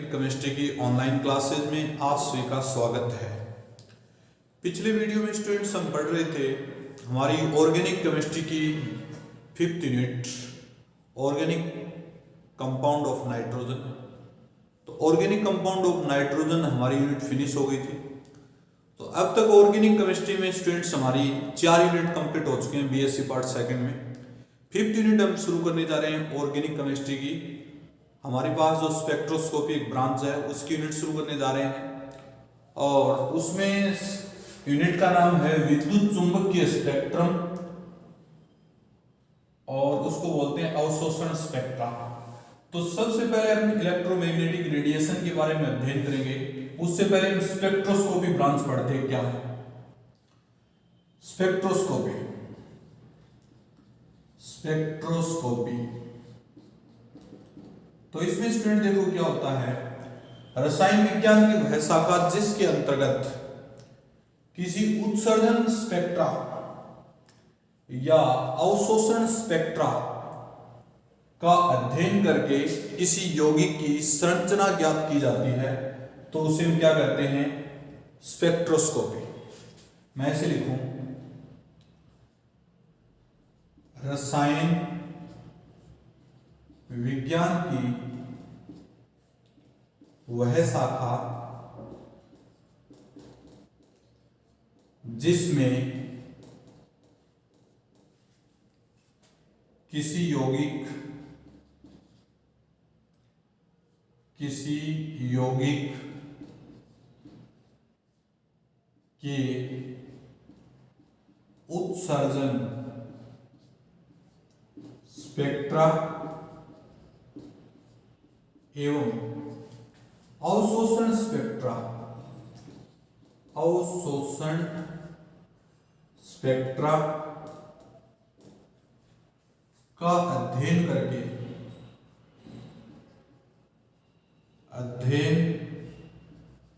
Organic chemistry की online classes में आप सभी का स्वागत है। पिछले वीडियो में स्टूडेंट्स हम पढ़ रहे थे हमारी ऑर्गेनिक केमिस्ट्री की 5th unit organic compound of nitrogen. तो ऑर्गेनिक कंपाउंड ऑफ नाइट्रोजन हमारी यूनिट फिनिश हो गई थी। तो अब तक ऑर्गेनिक केमिस्ट्री में स्टूडेंट्स हमारी 4 यूनिट कंप्लीट हो चुके हैं बीएससी पार्ट सेकंड में। 5th यूनिट हम शुरू करने जा रहे हैं ऑर्गेनिक केमिस्ट्री की। हमारे पास जो स्पेक्ट्रोस्कोपी एक ब्रांच है उसकी यूनिट शुरू करने जा रहे हैं और उसमें यूनिट का नाम है विद्युत चुंबकीय स्पेक्ट्रम और उसको बोलते हैं अवशोषण स्पेक्ट्रा। तो सबसे पहले हम इलेक्ट्रोमैग्नेटिक रेडिएशन के बारे में अध्ययन करेंगे। उससे पहले हम स्पेक्ट्रोस्कोपी ब्रांच पढ़ते हैं। क्या है स्पेक्ट्रोस्कोपी? स्पेक्ट्रोस्कोपी तो इसमें स्टूडेंट देखो क्या होता है, रसायन विज्ञान की वह शाखा जिसके अंतर्गत किसी उत्सर्जन स्पेक्ट्रा या अवशोषण स्पेक्ट्रा का अध्ययन करके किसी यौगिक की संरचना ज्ञात की जाती है तो उसे हम क्या कहते हैं? स्पेक्ट्रोस्कोपी। मैं ऐसे लिखूं, रसायन विज्ञान की वह शाखा जिसमें किसी यौगिक के उत्सर्जन स्पेक्ट्रा एवं अवशोषण स्पेक्ट्रा का अध्ययन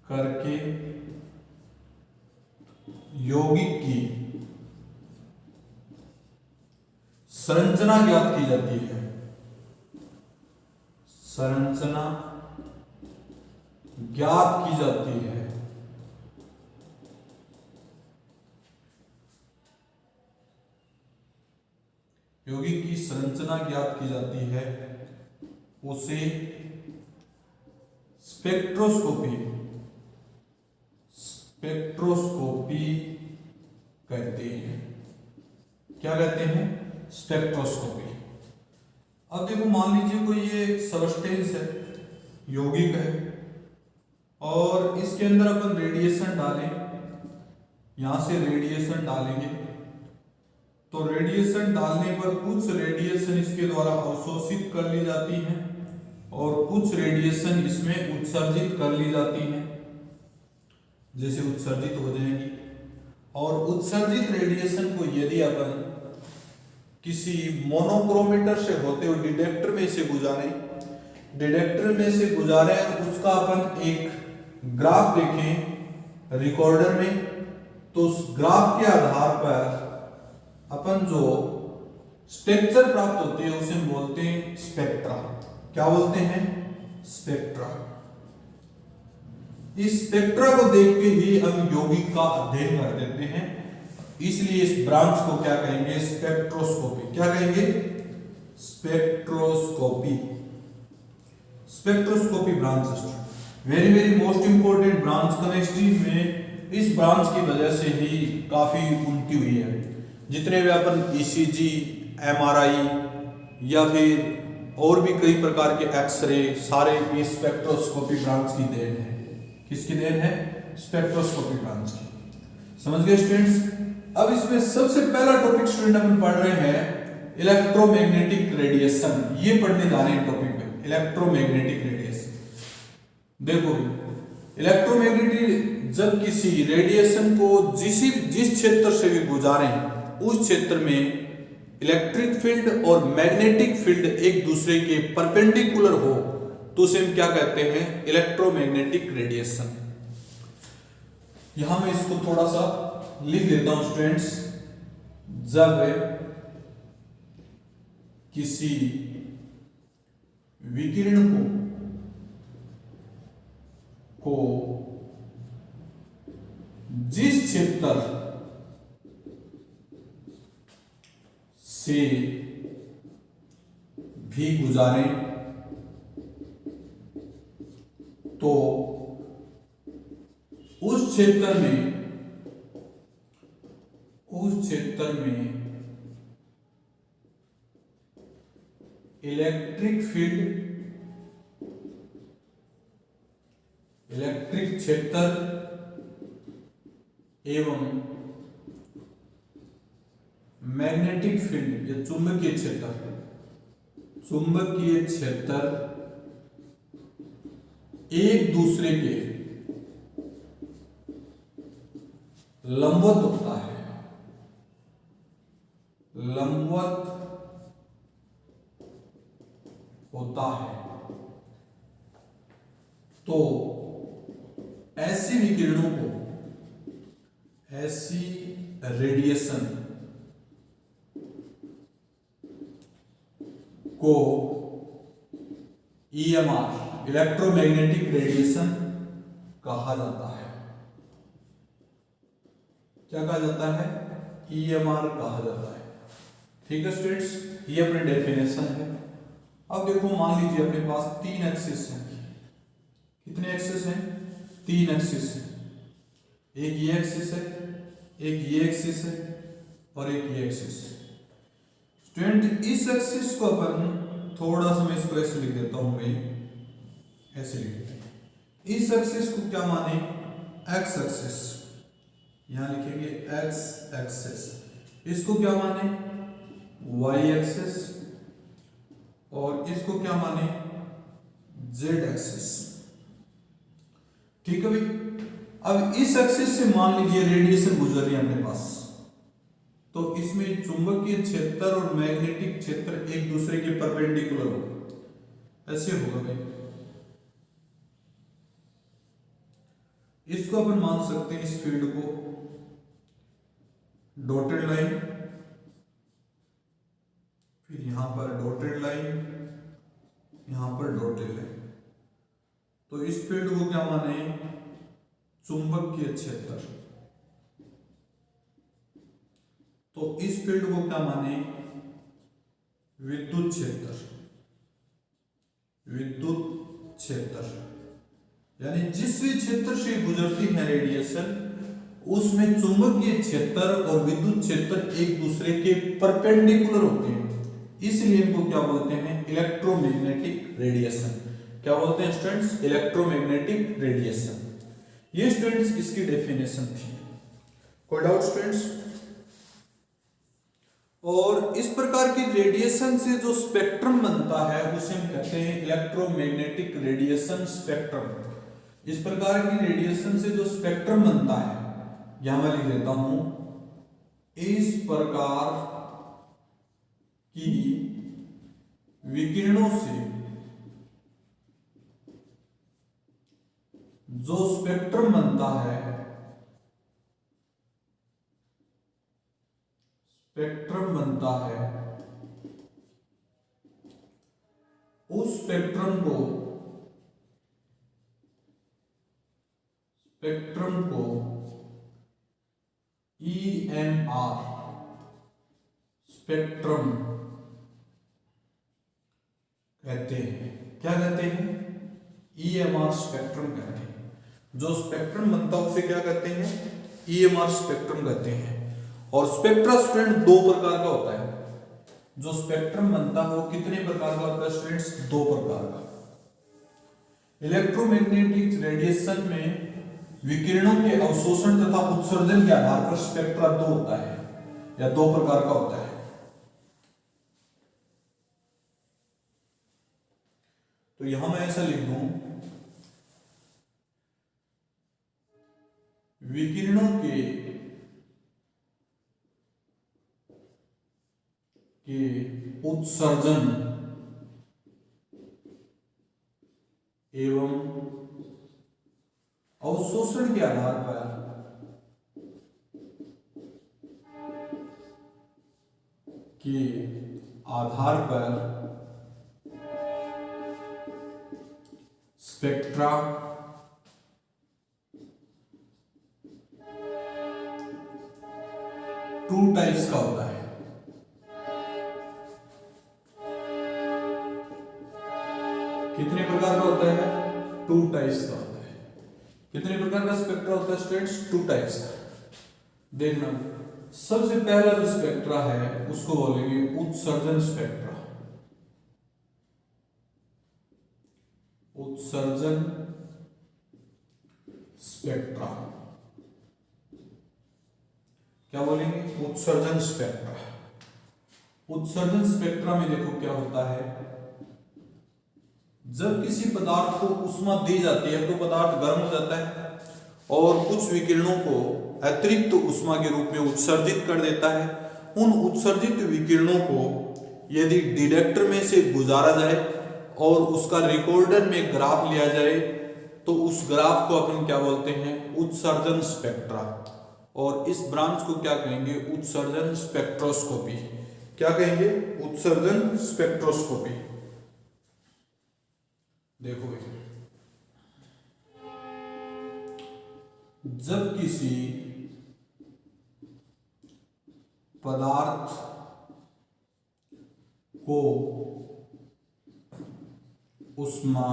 करके यौगिक की संरचना ज्ञात की जाती है। संरचना ज्ञात की जाती है। यौगिक की संरचना ज्ञात की जाती है उसे स्पेक्ट्रोस्कोपी कहते हैं। क्या कहते हैं? स्पेक्ट्रोस्कोपी। अब देखो, मान लीजिए कोई ये सबस्टेंस है, यौगिक है और इसके अंदर अपन रेडिएशन डालें, यहां से रेडिएशन डालेंगे तो रेडिएशन डालने पर कुछ रेडिएशन इसके द्वारा अवशोषित कर ली जाती है और कुछ रेडिएशन इसमें उत्सर्जित कर ली जाती है, जैसे उत्सर्जित हो जाएंगी। और उत्सर्जित रेडिएशन को यदि अपन किसी मोनोक्रोमीटर से होते हुए डिटेक्टर में से गुजारें और उसका अपन एक ग्राफ देखें रिकॉर्डर में, तो उस ग्राफ के आधार पर अपन जो स्ट्रक्चर प्राप्त होती है उसे हम बोलते हैं स्पेक्ट्रा। क्या बोलते हैं? स्पेक्ट्रा। इस स्पेक्ट्रा को देख के ही हम यौगिक का अध्ययन कर देते हैं, इसलिए इस ब्रांच को क्या कहेंगे? स्पेक्ट्रोस्कोपी। क्या कहेंगे? Spectroscopy branch very very most important branch chemistry में। इस ब्रांच की वजह से ही काफी उन्नति हुई है। जितने भी अपन ईसीजी, एमआरआई या फिर और भी कई प्रकार के एक्सरे, सारे इस स्पेक्ट्रोस्कोपी ब्रांच की देन है। किसकी देन है? स्पेक्ट्रोस्कोपी ब्रांच की। समझ गए स्टूडेंट्स? अब इसमें सबसे पहला टॉपिक स्टूडेंट अपन पढ़ रहे हैं इलेक्ट्रोमैग्नेटिक रेडिएशन। ये पढ़ने जा रहे हैं टॉपिक पे, इलेक्ट्रोमैग्नेटिक रेडिएशन। देखो, इलेक्ट्रोमैग्नेटिक जब किसी रेडिएशन को जिस क्षेत्र से भी गुजारें उस क्षेत्र में इलेक्ट्रिक फील्ड और मैग्नेटिक फील्ड एक दूसरे के परपेंडिकुलर हो तो उसे हम क्या कहते हैं? Electromagnetic radiation. यहां मैं इसको थोड़ा सा लिख देता हूं स्टूडेंट्स। जब किसी विकिरण को को जिस क्षेत्र से भी गुजारें तो उस क्षेत्र में इलेक्ट्रिक क्षेत्र एवं मैग्नेटिक फील्ड या चुंबकीय क्षेत्र एक दूसरे के लंबवत होता है तो ऐसी विकिरणों को, ऐसी रेडिएशन को EMR इलेक्ट्रोमैग्नेटिक रेडिएशन कहा जाता है। क्या कहा जाता है? EMR कहा जाता है। ठीक है स्टूडेंट्स, ये अपनी डेफिनेशन है। अब देखो, मान लीजिए अपने पास 3 एक्सिस हैं। कितने एक्सिस हैं? 3 एक्सिस है। एक ये एक्सिस है, एक ये एक्सिस है और एक ये एक्सिस है। स्टूडेंट, इस एक्सिस को अपन थोड़ा सा, मैं इसको ऐसे लिख देता हूं भाई, ऐसे लिख देते हैं। इस एक्सिस को क्या माने? एक्स एक्सिस, यहां लिखेंगे एक्स एक्सिस। इसको क्या माने? Y axis. और इसको क्या माने? Z axis. ठीक है भाई। अब इस एक्सिस से मान लीजिए रेडिएशन गुजर रही है अपने पास, तो इसमें चुंबकीय क्षेत्र और मैग्नेटिक क्षेत्र एक दूसरे के परपेंडिकुलर होगा। ऐसे होगा भाई। इसको अपन मान सकते हैं, इस फील्ड को डॉटेड लाइन, फिर यहां पर डॉटेड लाइन, यहां पर डॉटेड लाइन। तो इस फील्ड को क्या माने? चुंबकीय क्षेत्र। तो इस फील्ड को क्या माने? विद्युत क्षेत्र। विद्युत क्षेत्र यानी जिस भी क्षेत्र से गुजरती है रेडिएशन, उसमें चुंबकीय क्षेत्र और विद्युत क्षेत्र एक दूसरे के परपेंडिकुलर होते हैं, इसलिए इनको क्या बोलते हैं? Electromagnetic radiation. क्या बोलते हैं स्टूडेंट्स? Electromagnetic radiation. ये स्टूडेंट्स इसकी डेफिनेशन थी। कोई डाउट स्टूडेंट्स? और इस प्रकार की रेडिएशन से जो स्पेक्ट्रम बनता है उसे हम कहते हैं इलेक्ट्रोमैग्नेटिक रेडिएशन स्पेक्ट्रम। इस प्रकार की रेडिएशन से जो स्पेक्ट्रम बनता है, यहां मैं लिख देता हूं, इस प्रकार की विकिरणों से जो स्पेक्ट्रम बनता है, उस स्पेक्ट्रम को EMR स्पेक्ट्रम कहते हैं। क्या कहते हैं? EMR स्पेक्ट्रम कहते हैं। जो स्पेक्ट्रम बनता है उसे क्या कहते हैं? EMR स्पेक्ट्रम कहते हैं। और स्पेक्ट्रा स्टूडेंट 2 प्रकार का होता है। जो स्पेक्ट्रम बनता है वो कितने प्रकार का होता है स्टूडेंट्स? 2 प्रकार का। इलेक्ट्रोमैग्नेटिक रेडिएशन में विकिरणों के अवशोषण तथा उत्सर्जन के आधार पर स्पेक्ट्रा 2 होता है या 2 प्रकार का होता है। तो यहां मैं ऐसा लिख दूं, विकिरणों के उत्सर्जन एवं अवशोषण के आधार पर स्पेक्ट्रा टू टाइप्स का होता है। कितने प्रकार का होता है? टू टाइप्स का होता है। कितने प्रकार का स्पेक्ट्रा होता है स्टूडेंट्स? टू टाइप्स का। देखना, सबसे पहला जो स्पेक्ट्रा है उसको बोलेंगे उत्सर्जन स्पेक्ट्रा। उत्सर्जन स्पेक्ट्रा क्या बोलेंगे? उत्सर्जन स्पेक्ट्रा। उत्सर्जन स्पेक्ट्रा में देखो क्या होता है, जब किसी पदार्थ को ऊष्मा दी जाती है तो पदार्थ गर्म हो जाता है और कुछ विकिरणों को अतिरिक्त ऊष्मा के रूप में उत्सर्जित कर देता है। उन उत्सर्जित विकिरणों को यदि डिटेक्टर में से गुजारा जाए और उसका रिकॉर्डर में ग्राफ लिया जाए तो उस ग्राफ को अपन क्या बोलते हैं? उत्सर्जन स्पेक्ट्रा। और इस ब्रांच को क्या कहेंगे? उत्सर्जन स्पेक्ट्रोस्कोपी। क्या कहेंगे? उत्सर्जन स्पेक्ट्रोस्कोपी। देखो भाई, जब किसी पदार्थ को ऊष्मा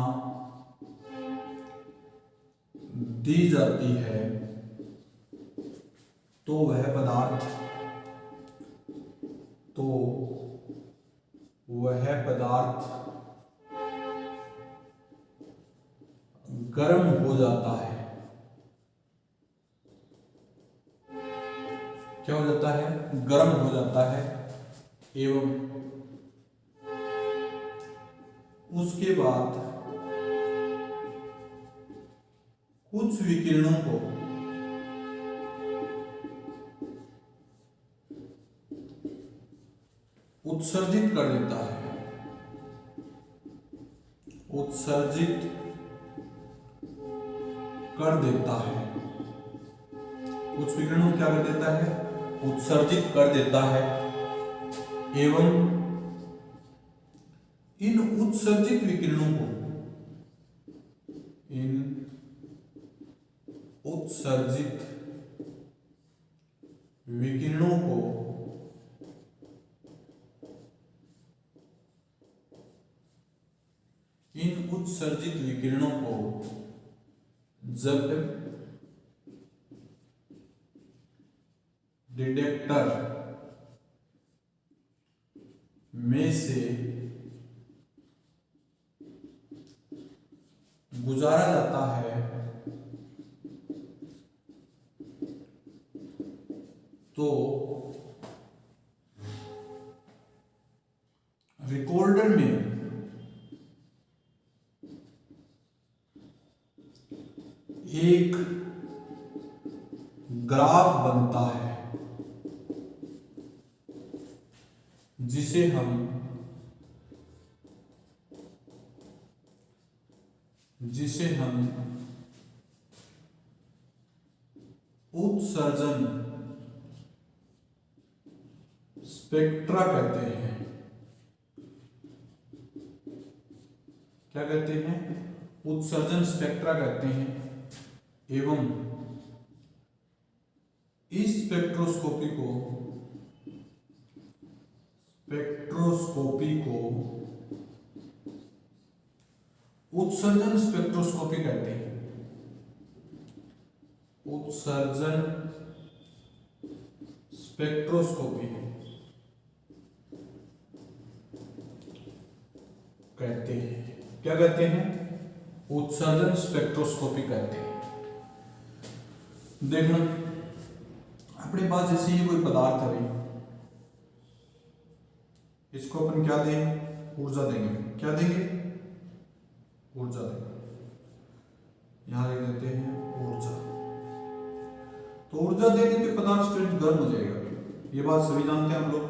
दी जाती है तो वह पदार्थ गर्म हो जाता है। क्या हो जाता है? गर्म हो जाता है। एवं उसके बाद कुछ विकिरणों को उत्सर्जित कर देता है। उत्सर्जित कर देता है। कुछ विकिरणों को क्या कर देता है? उत्सर्जित कर देता है। एवं इन उत्सर्जित विकिरणों को जब डिटेक्टर में से गुजारा जाता है तो रिकॉर्डर में एक ग्राफ बनता है जिसे हम उत्सर्जन स्पेक्ट्रा कहते हैं। क्या कहते हैं? उत्सर्जन स्पेक्ट्रा कहते हैं। एवं इस स्पेक्ट्रोस्कोपी को उत्सर्जन स्पेक्ट्रोस्कोपी कहते हैं। उत्सर्जन स्पेक्ट्रोस्कोपी कहते हैं। क्या कहते हैं? उत्सर्जन स्पेक्ट्रोस्कोपी कहते हैं। देखना, अपने पास जैसे ये कोई पदार्थ है, इसको अपन क्या दें? ऊर्जा देंगे। क्या देंगे? ऊर्जा देंगे। यहां लिख देते हैं ऊर्जा। तो ऊर्जा देने पे पदार्थ स्टूडेंट गर्म हो जाएगा। ये बात सभी जानते हैं हम लोग।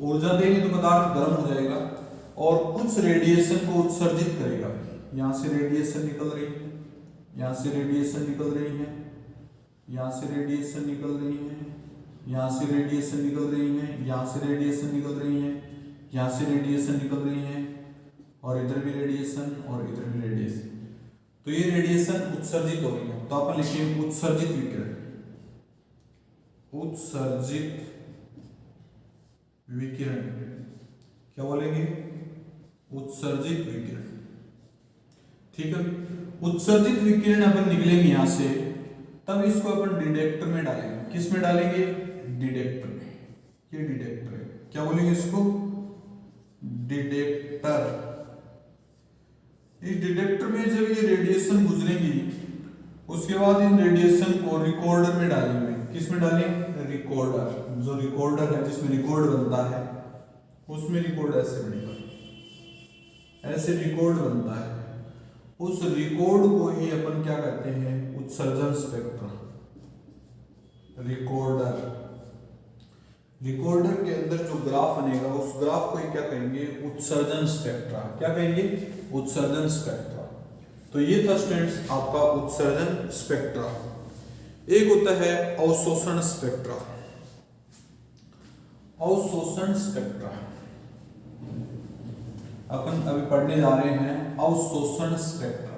ऊर्जा देंगे तो पदार्थ गर्म हो जाएगा और कुछ रेडिएशन को उत्सर्जित करेगा। यहां से रेडिएशन निकल रही है, यहां से रेडिएशन निकल रही है, यहां से रेडिएशन निकल रही है, यहां से रेडिएशन निकल रही है, यहां से रेडिएशन निकल रही है, यहां से रेडिएशन निकल रही है, और इधर भी रेडिएशन और इधर भी रेडिएशन। तो ये रेडिएशन उत्सर्जित हो रही है। तो अपन लिखेंगे उत्सर्जित विकिरण। उत्सर्जित विकिरण, क्या बोलेंगे, उत्सर्जित विकिरण। ठीक है, उत्सर्जित विकिरण अपन निकलेंगे यहां से, तब इसको अपन डिटेक्टर में डालेंगे। किस में डालेंगे, डिटेक्टर में। ये डिटेक्टर है, क्या बोलेंगे इसको, डिटेक्टर। इस डिटेक्टर में जब ये रेडिएशन गुजरेंगी, उसके बाद इन रेडिएशन को रिकॉर्डर में डालेंगे। किस में डालेंगे, रिकॉर्डर। जो रिकॉर्डर है जिसमें रिकॉर्ड बनता है, उसमें रिकॉर्ड ऐसे बनेगा, ऐसे रिकॉर्ड बनता है। उस रिकॉर्ड को ही अपन क्या कहते हैं, उत्सर्जन स्पेक्ट्रा। रिकॉर्डर, रिकॉर्डर के अंदर जो ग्राफ बनेगा, उस ग्राफ को ही क्या कहेंगे, उत्सर्जन स्पेक्ट्रा। क्या कहेंगे, उत्सर्जन स्पेक्ट्रा। तो ये था स्टूडेंट्स आपका उत्सर्जन स्पेक्ट्रा। एक होता है अवशोषण स्पेक्ट्रा। अवशोषण स्पेक्ट्रा अपन अभी पढ़ने जा रहे हैं, अवशोषण स्पेक्ट्रा।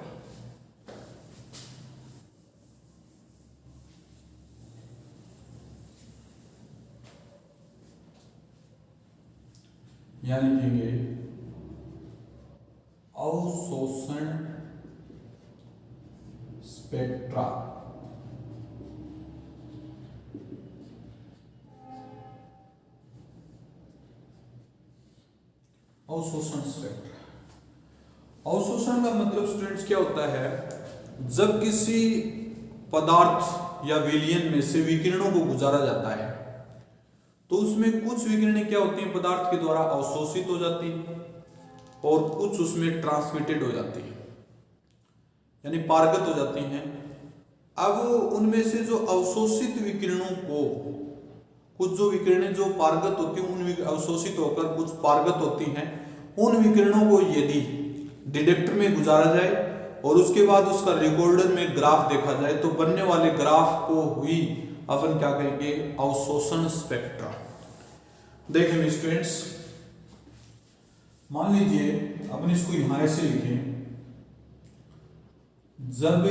यहां लिखेंगे अवशोषण स्पेक्ट्रा। अवशोषण स्पेक्ट्रा, अवशोषण का मतलब स्टूडेंट्स क्या होता है, जब किसी पदार्थ या विलयन में से विकिरणों को गुजारा जाता है, तो उसमें कुछ विकिरणें क्या होती हैं, पदार्थ के द्वारा अवशोषित हो जाती हैं और कुछ उसमें ट्रांसमिटेड हो जाती हैं, यानी पारगत हो जाती हैं। अब उनमें से जो अवशोषित विकिरणों को, कुछ जो विकिरणें जो पारगत होती हैं, उन अवशोषित होकर कुछ पारगत होती हैं, उन विकिरणों को यदि डिटेक्टर में गुजारा जाए और उसके बाद उसका रिकॉर्डर में ग्राफ देखा जाए, तो बनने वाले ग्राफ को ही अपन क्या कहेंगे, अवशोषण स्पेक्ट्रा। देखें स्टूडेंट्स, मान लीजिए अपन इसको यहां ऐसे लिखें, जब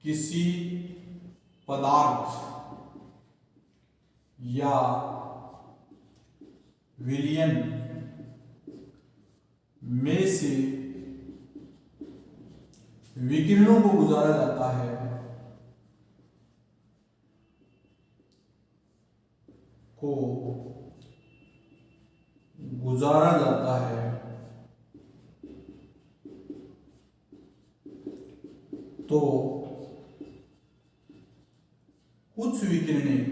किसी पदार्थ या विलयन में से विकिरणों को गुजारा जाता है, को गुजारा जाता है, तो कुछ विकिरणें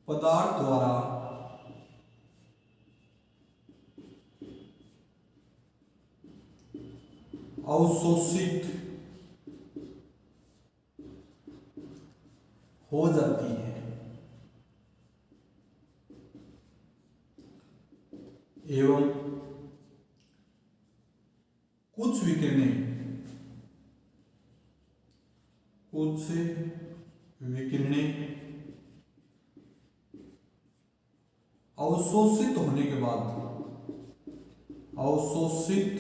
पदार्थ द्वारा अवशोषित हो जाती है, एवं कुछ विकिरणें अवशोषित होने के बाद, अवशोषित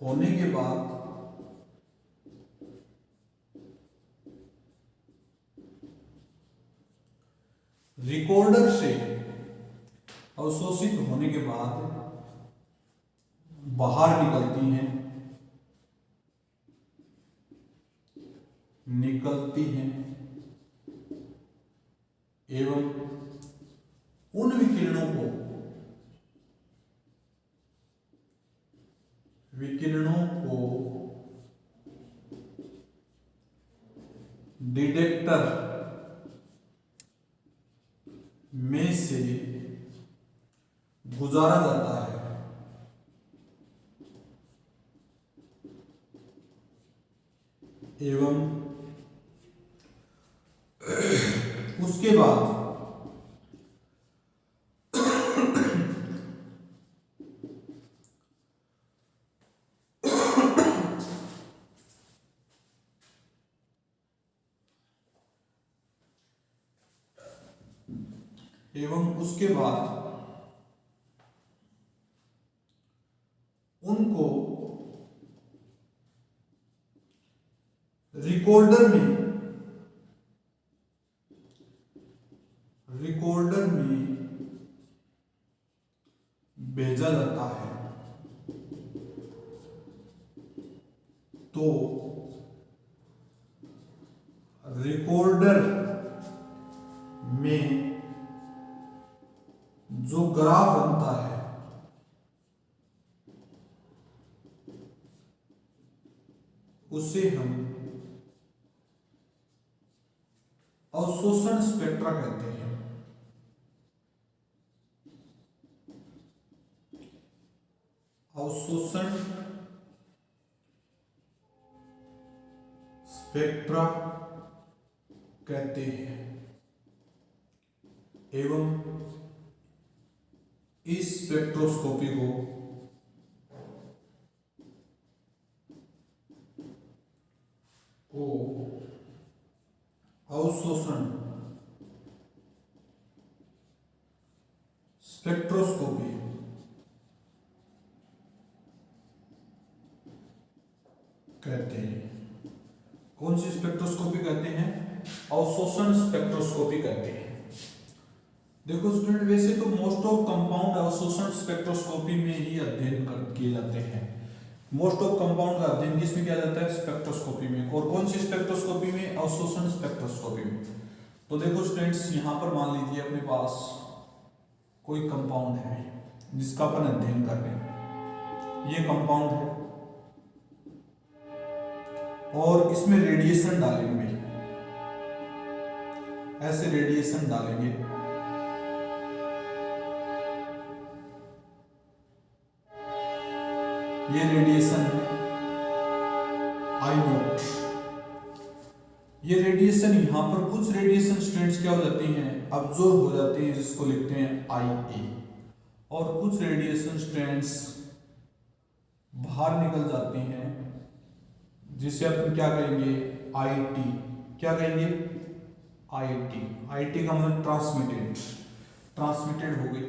होने के बाद रिकॉर्डर से, अवशोषित होने के बाद बाहर निकलती हैं, एवं उन विकिरणों को डिटेक्टर में से गुजारा जाता है, एवं उसके बाद उनको रिकॉर्डर में भेजा जाता है तो रिकॉर्डर में जो ग्राफ बनता है उसे हम अवशोषण स्पेक्ट्रा कहते हैं। अवशोषण स्पेक्ट्रा कहते हैं एवं इस स्पेक्ट्रोस्कोपी को अवशोषण स्पेक्ट्रोस्कोपी कहते हैं। कौन सी स्पेक्ट्रोस्कोपी कहते हैं? अवशोषण स्पेक्ट्रोस्कोपी कहते हैं। देखो स्टूडेंट, वैसे तो मोस्ट ऑफ कंपाउंड अवशोषण स्पेक्ट्रोस्कोपी में ही अध्ययन किए जाते हैं। मोस्ट ऑफ कंपाउंड का अध्ययन किसमें किया जाता है? स्पेक्ट्रोस्कोपी में। और कौन सी स्पेक्ट्रोस्कोपी में? अवशोषण स्पेक्ट्रोस्कोपी में। तो देखो स्टूडेंट्स, यहां पर मान लीजिए अपने पास कोई कंपाउंड है जिसका अपन अध्ययन कर रहे हैं। ये कंपाउंड है और इसमें रेडिएशन डालेंगे, ऐसे रेडिएशन डालेंगे। ये रेडिएशन है आई नॉट। ये रेडिएशन, यहां पर कुछ रेडिएशन स्टूडेंट्स क्या हो जाती हैं? अब्जॉर्ब हो जाती हैं, जिसको लिखते हैं आई ए। और कुछ रेडिएशन स्ट्रैंड्स बाहर निकल जाती हैं, जिसे अपन क्या कहेंगे? I T. क्या कहेंगे? I T. आई टी का मतलब ट्रांसमिटेड हो गई।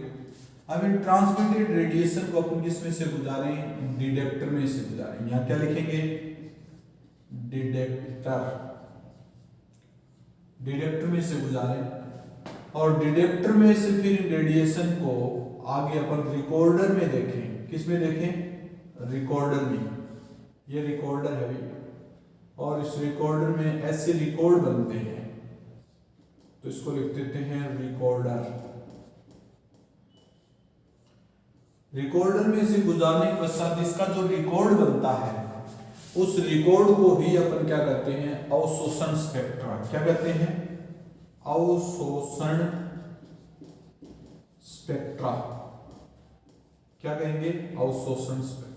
अब इन ट्रांसमिटेड रेडिएशन को अपन किस में से गुजारें? डिटेक्टर में से गुजारें। यहां क्या लिखेंगे? डिटेक्टर। डिटेक्टर में से गुजारें और डिटेक्टर में से फिर इन रेडिएशन को आगे अपन रिकॉर्डर में देखें। किस में देखें? रिकॉर्डर में। ये रिकॉर्डर है भाई, और इस रिकॉर्डर में ऐसे रिकॉर्ड बनते हैं, तो इसको लिख देते हैं रिकॉर्डर। रिकॉर्डर में से गुजारने के पश्चात इसका जो रिकॉर्ड बनता है, उस रिकॉर्ड को ही अपन क्या कहते हैं? अवशोषण स्पेक्ट्रा। क्या कहते हैं? अवशोषण स्पेक्ट्रा। क्या कहेंगे? अवशोषण स्पेक्ट्रा।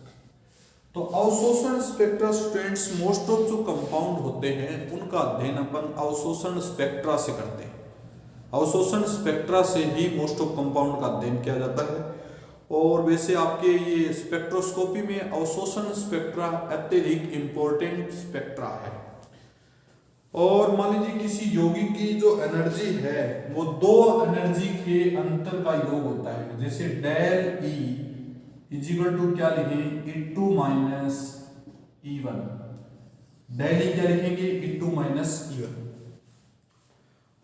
तो अवशोषण स्पेक्ट्रा स्टूडेंट्स, मोस्ट ऑफ जो कंपाउंड होते हैं उनका अध्ययन अपन अवशोषण स्पेक्ट्रा से करते हैं। अवशोषण स्पेक्ट्रा से ही मोस्ट ऑफ कंपाउंड का अध्ययन किया जाता है। और वैसे आपके ये स्पेक्ट्रोस्कोपी में अवशोषण स्पेक्ट्रा अत्यधिक इंपॉर्टेंट स्पेक्ट्रा है। और मान लीजिए किसी यौगिक की जो एनर्जी है वो दो एनर्जी के अंतर का योग होता है। जैसे डेल ई इजिकल टू क्या लिखेंगे? E2 minus E1। Del E क्या लिखेंगे? E2 minus E1।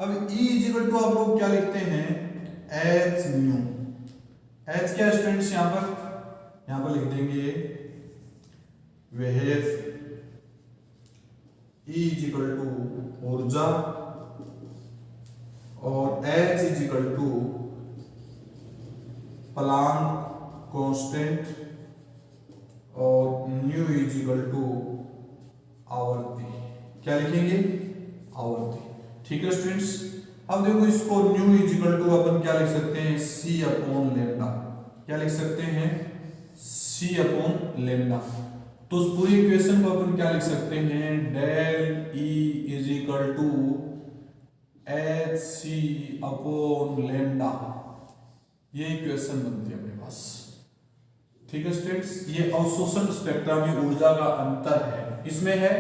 अब E इजिकल टू आप लोग क्या लिखते हैं? H new. H क्या स्टूडेंट्स? यहां पर लिख देंगे वेव E इजिकल टू ऊर्जा और H equal to Planck constant और न्यू इजिकल टू आवर्ती। क्या लिखेंगे? आवर्ती। ठीक है स्टूडेंट्स। अब देखो इसको न्यू इजिकल टू अपन क्या लिख सकते हैं? C upon lambda. क्या लिख सकते हैं? C upon lambda. तो उस पूरी इक्वेशन को अपन क्या लिख सकते हैं? Del E equal to HC upon lambda. ये इक्वेशन बनती है अपने पास। ठीक है स्टूडेंट्स, ये अवशोषण स्पेक्ट्रा में ऊर्जा का अंतर है। इसमें है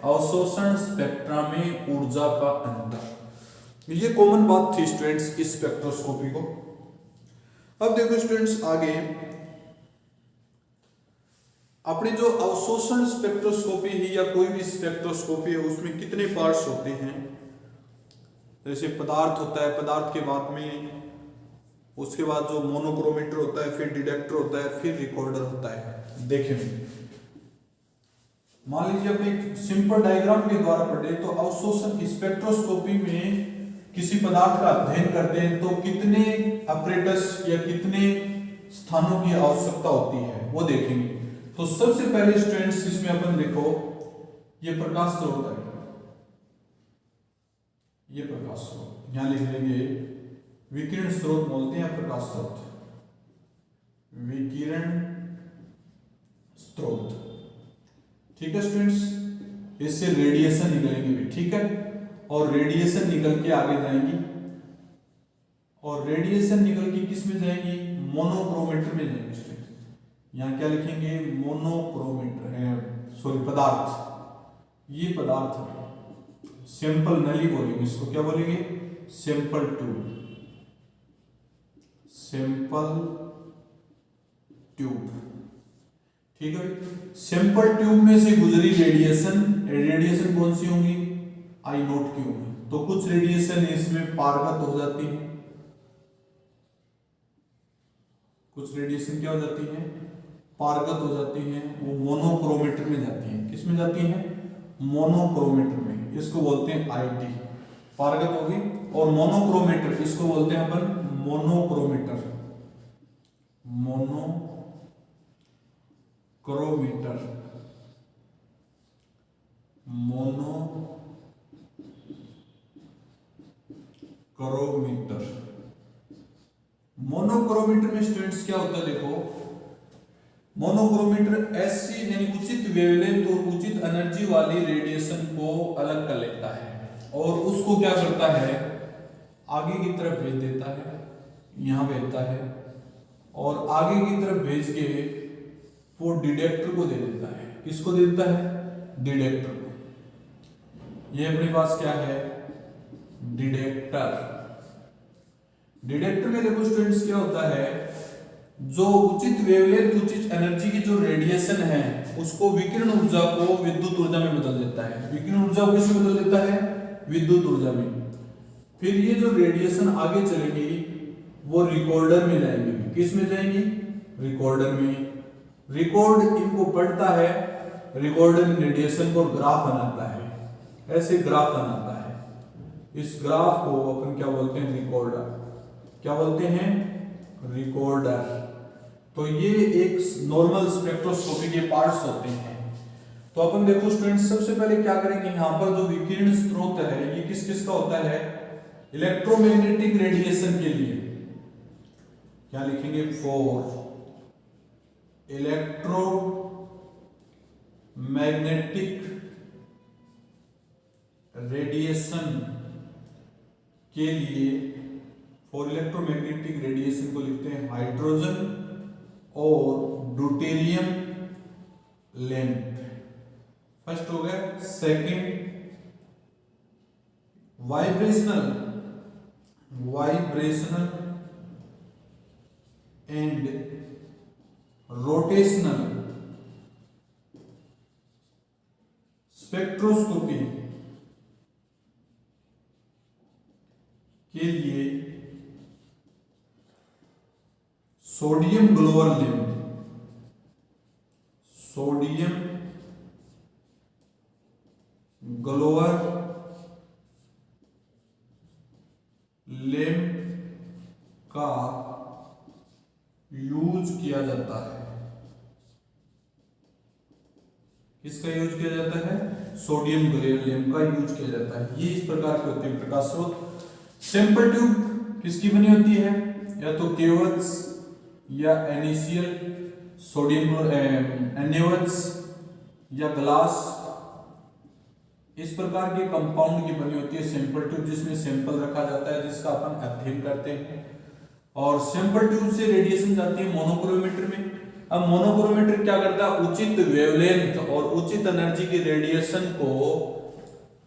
अवशोषण स्पेक्ट्रा में ऊर्जा का अंतर। ये कॉमन बात थी स्टूडेंट्स इस स्पेक्ट्रोस्कोपी को। अब देखो स्टूडेंट्स आगे अपनी जो अवशोषण स्पेक्ट्रोस्कोपी है या कोई भी स्पेक्ट्रोस्कोपी है उसमें कितने पार्ट्स होते हैं। जैसे पदार्थ होता है, पदार्थ के बाद में उसके बाद जो मोनोक्रोमीटर होता है, फिर डिटेक्टर होता है, फिर रिकॉर्डर होता है। देखें, मान लीजिए अपने एक सिंपल डायग्राम के द्वारा पढ़े तो अवशोषण स्पेक्ट्रोस्कोपी में किसी पदार्थ का अध्ययन करते हैं तो कितने अपरेटस या कितने स्थानों की आवश्यकता होती है वो देखेंगे। तो सबसे पहले स्टूडेंट्स इसमें अपन देखो, ये प्रकाश स्रोत है, ये प्रकाश स्रोत, यहां लिख लेंगे विकिरण स्रोत बोलते हैं प्रकाश स्रोत, विकिरण स्रोत। ठीक है स्टूडेंट्स, इससे रेडिएशन निकलेंगे भी, ठीक है, और रेडिएशन निकल के आगे जाएंगी और रेडिएशन निकल के किस में जाएंगी, मोनोक्रोमीटर में जाएंगे स्टूडेंट्स। यहाँ क्या लिखेंगे, मोनोक्रोमीटर है, सॉरी पदार्थ, ये पदार्थ है, सैंपल नली बोलेंगे इसको, क्या बोलेंगे, सैंपल ट्यूब, सैंपल ट्यूब। ठीक है, सैंपल ट्यूब में से गुजरी रेडिएशन, रेडिएशन कौन सी होंगी, आई नोट की होंगी। तो कुछ रेडिएशन इसमें पारगत हो जाती है, कुछ रेडिएशन क्या हो जाती है, पारगत हो जाती हैं, वो मोनोक्रोमीटर में जाती हैं। किस में जाती हैं, मोनोक्रोमीटर में, इसको बोलते हैं आईटी, पारगत होगी। और मोनोक्रोमीटर इसको बोलते हैं अपन मोनोक्रोमीटर, मोनोक्रोमीटर, मोनोक्रोमीटर। मोनोक्रोमीटर में स्टूडेंट्स क्या होता है, देखो मोनोक्रोमीटर ऐसी यानी उचित वेवलेंथ और उचित एनर्जी वाली रेडिएशन को अलग कर लेता है और उसको क्या करता है, आगे की तरफ भेज देता है, यहां भेजता है और आगे की तरफ भेज के वो डिटेक्टर को दे देता है। किसको दे देता है, डिटेक्टर को। ये अपने पास क्या है, डिटेक्टर। डिटेक्टर में देखो स्टूडेंट्स क्या होता है, जो उचित वेवलेंथ उचित एनर्जी की जो रेडिएशन है उसको विकिरण ऊर्जा को विद्युत ऊर्जा में बदल देता है। विकिरण ऊर्जा को किसमें बदल देता है, विद्युत ऊर्जा में। फिर ये जो रेडिएशन आगे चलेंगी वो रिकॉर्डर में जाएंगी। किस में जाएंगी, रिकॉर्डर में। रिकॉर्ड इनको पढ़ता है, रिकॉर्डर रेडिएशन को ग्राफ बनाता है, ऐसे ग्राफ बनाता है। इस ग्राफ को अपन क्या बोलते हैं, रिकॉर्डर। क्या बोलते हैं, रिकॉर्डर। तो ये एक नॉर्मल स्पेक्ट्रोस्कोपी के पार्ट्स होते हैं। तो अपन देखो स्टूडेंट्स, सबसे पहले क्या करेंगे, यहाँ पर जो विकिरण स्रोत है ये किस किस का होता है, इलेक्ट्रोमैग्नेटिक रेडिएशन के लिए क्या लिखेंगे, फॉर इलेक्ट्रोमैग्नेटिक रेडिएशन के लिए, फॉर इलेक्ट्रोमैग्नेटिक रेडिएशन को लिखते हैं हाइड्रोजन और ड्यूटेरियम लैंप। फर्स्ट हो गया। Second vibrational and rotational spectroscopy के लिए sodium glower lamp, sodium glower lamp का यूज किया जाता है। किसका यूज किया जाता है, सोडियम ग्लोअर लैंप का यूज किया जाता है। ये इस प्रकार के होते हैं प्रकाश स्रोत। सैंपल ट्यूब किसकी बनी होती है, या तो केवल्स या एनिशियल सोडियम एनेवल्स या ग्लास, इस प्रकार के कंपाउंड की बनी होती है सैंपल ट्यूब, जिसमें सैंपल रखा जाता है जिसका अपन अध्ययन करते हैं। और सैंपल ट्यूब से रेडिएशन जाती है मोनोक्रोमीटर में। अब मोनोक्रोमीटर क्या करता है, उचित वेवलेंथ और उचित एनर्जी की रेडिएशन को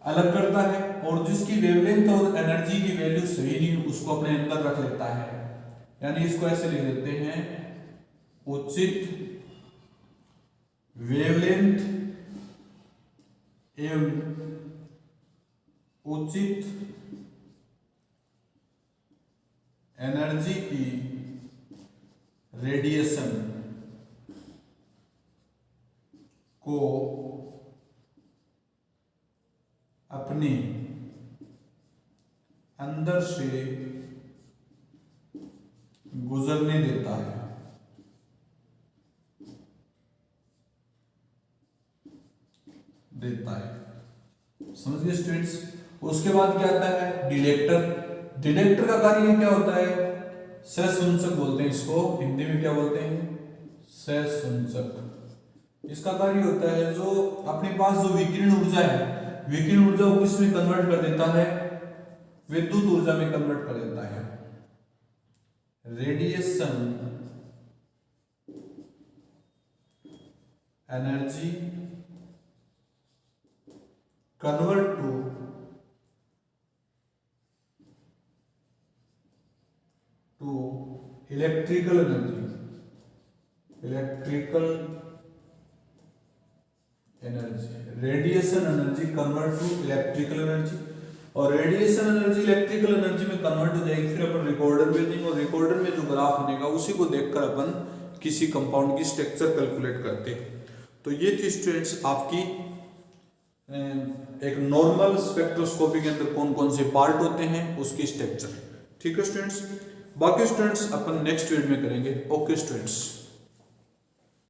अलग करता है और जिसकी वेवलेंथ और एनर्जी की वैल्यू सही नहीं उसको अपने अंदर रख लेता है। यानी इसको ऐसे लिख देते हैं, उचित वेवलेंथ एवं उचित एनर्जी की रेडिएशन को अपने अंदर से गुजरने देता है। समझ गए स्टूडेंट्स। उसके बाद क्या आता है डिटेक्टर। डिटेक्टर का कार्य क्या होता है? सहसंचक बोलते हैं इसको, हिंदी में क्या बोलते हैं? सहसंचक। इसका कार्य होता है जो अपने पास जो विकिरण ऊर्जा है, विकिरण ऊर्जा को किस में कन्वर्ट कर देता है? विद्युत ऊर्जा में कन्वर्ट कर देता है। Radiation energy convert to electrical energy. Radiation energy convert to electrical energy, और रेडिएशन एनर्जी इलेक्ट्रिकल एनर्जी में कन्वर्ट हो जाएगी। फिर अपन रिकॉर्डर भेजेंगे और रिकॉर्डर में जो ग्राफ बनेगा उसी को देखकर अपन किसी कंपाउंड की स्ट्रक्चर कैलकुलेट करते हैं। तो ये थी स्टूडेंट्स आपकी एक नॉर्मल स्पेक्ट्रोस्कोपी के अंदर कौन कौन से पार्ट होते हैं उसकी स्ट्रक्चर। ठीक है स्टूडेंट्स, बाकी स्टूडेंट्स अपन नेक्स्ट वीडियो में करेंगे। Okay students.